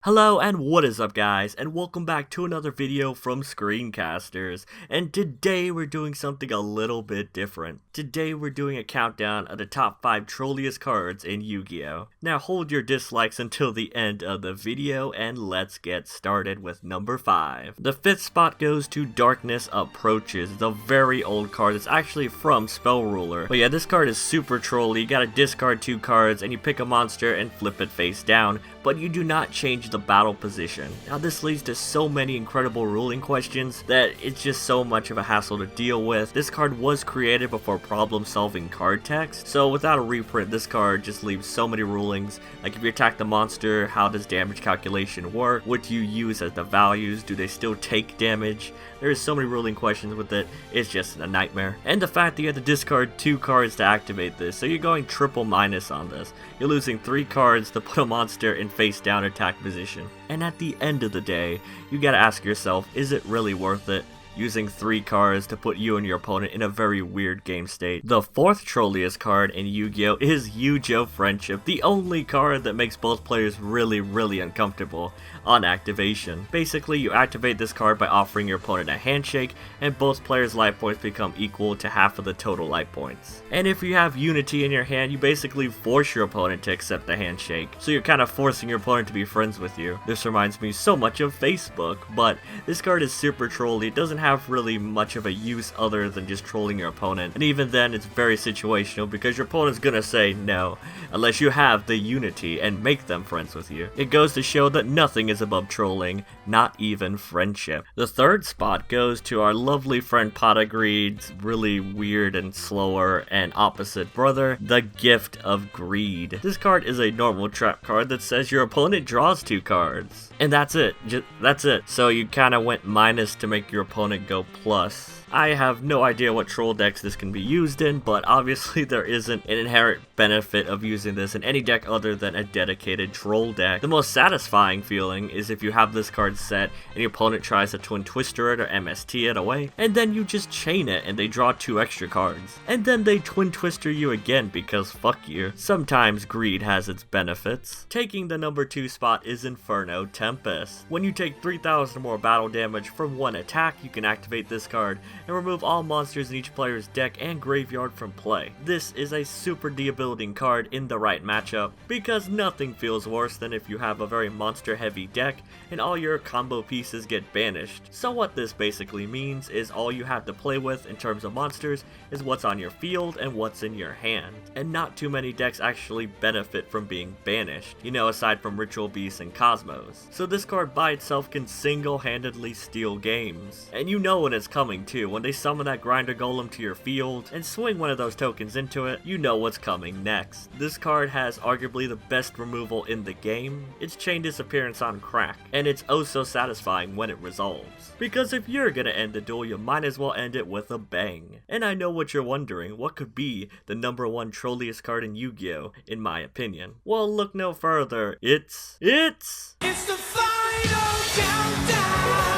Hello and what is up guys, and welcome back to another video from Screencasters. And today we're doing something a little bit different. Today we're doing a countdown of the top 5 trolliest cards in Yu-Gi-Oh! Now hold your dislikes until the end of the video and let's get started with number 5. The 5th spot goes to Darkness Approaches, the very old card that's actually from Spell Ruler. But yeah, this card is super trolly. You gotta discard 2 cards and you pick a monster and flip it face down, but you do not change the battle position. Now this leads to so many incredible ruling questions that it's just so much of a hassle to deal with. This card was created before problem solving card text, so without a reprint this card just leaves so many rulings. Like if you attack the monster, how does damage calculation work? What do you use as the values? Do they still take damage? There's so many ruling questions with it, it's just a nightmare. And the fact that you have to discard 2 cards to activate this, so you're going triple minus on this. You're losing 3 cards to put a monster in face down attack position. And at the end of the day, you gotta ask yourself, is it really worth it? Using 3 cards to put you and your opponent in a very weird game state. The 4th trolliest card in Yu-Gi-Oh! Is Yujo Friendship, the only card that makes both players really uncomfortable on activation. Basically, you activate this card by offering your opponent a handshake, and both players' life points become equal to half of the total life points. And if you have Unity in your hand, you basically force your opponent to accept the handshake. So you're kind of forcing your opponent to be friends with you. This reminds me so much of Facebook, but this card is super trolly. It doesn't have really much of a use other than just trolling your opponent, and even then it's very situational because your opponent's gonna say no unless you have the unity and make them friends with you. It goes to show that nothing is above trolling, not even friendship. The 3rd spot goes to our lovely friend Potagreed's really weird and slower and opposite brother, the Gift of Greed. This card is a normal trap card that says your opponent draws 2 cards. And that's it. That's it. So you kind of went minus to make your opponent go plus. I have no idea what troll decks this can be used in, but obviously there isn't an inherent benefit of using this in any deck other than a dedicated troll deck. The most satisfying feeling is if you have this card set and your opponent tries to Twin Twister it or MST it away, and then you just chain it and they draw 2 extra cards. And then they Twin Twister you again because fuck you. Sometimes greed has its benefits. Taking the number 2 spot is Inferno Tempest. When you take 3,000 or more battle damage from one attack, you can activate this card and remove all monsters in each player's deck and graveyard from play. This is a super debilitating card in the right matchup, because nothing feels worse than if you have a very monster heavy deck and all your combo pieces get banished. So what this basically means is all you have to play with in terms of monsters is what's on your field and what's in your hand. And not too many decks actually benefit from being banished, you know, aside from Ritual Beasts and Cosmos. So this card by itself can single-handedly steal games. And you know when it's coming too. When they summon that grinder golem to your field and swing one of those tokens into it, you know what's coming next. This card has arguably the best removal in the game. It's Chain Disappearance on crack, and it's oh so satisfying when it resolves. Because if you're gonna end the duel, you might as well end it with a bang. And I know what you're wondering, what could be the number 1 trolliest card in Yu-Gi-Oh! In my opinion? Well, look no further. It's the final countdown!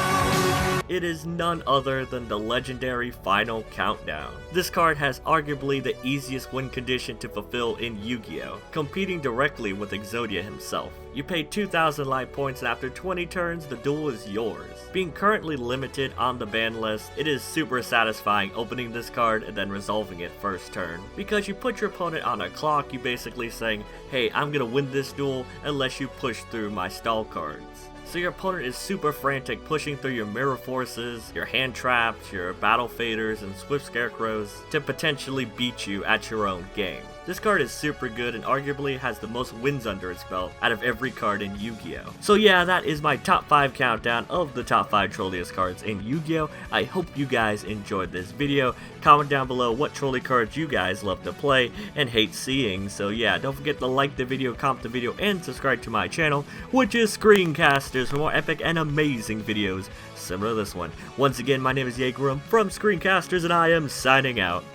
It is none other than the legendary Final Countdown. This card has arguably the easiest win condition to fulfill in Yu-Gi-Oh!, competing directly with Exodia himself. You pay 2,000 life points and after 20 turns, the duel is yours. Being currently limited on the ban list, it is super satisfying opening this card and then resolving it first turn. Because you put your opponent on a clock, you basically saying, hey, I'm gonna win this duel unless you push through my stall cards. So your opponent is super frantic, pushing through your mirror forces, your hand traps, your battle faders, and swift scarecrows to potentially beat you at your own game. This card is super good and arguably has the most wins under its belt out of every card in Yu-Gi-Oh! So yeah, that is my top 5 countdown of the top 5 trolliest cards in Yu-Gi-Oh! I hope you guys enjoyed this video. Comment down below what trolley cards you guys love to play and hate seeing. So yeah, don't forget to like the video, comment the video, and subscribe to my channel, which is Screencasters, for more epic and amazing videos similar to this one. Once again, my name is YUGIOH from Screencasters, and I am signing out.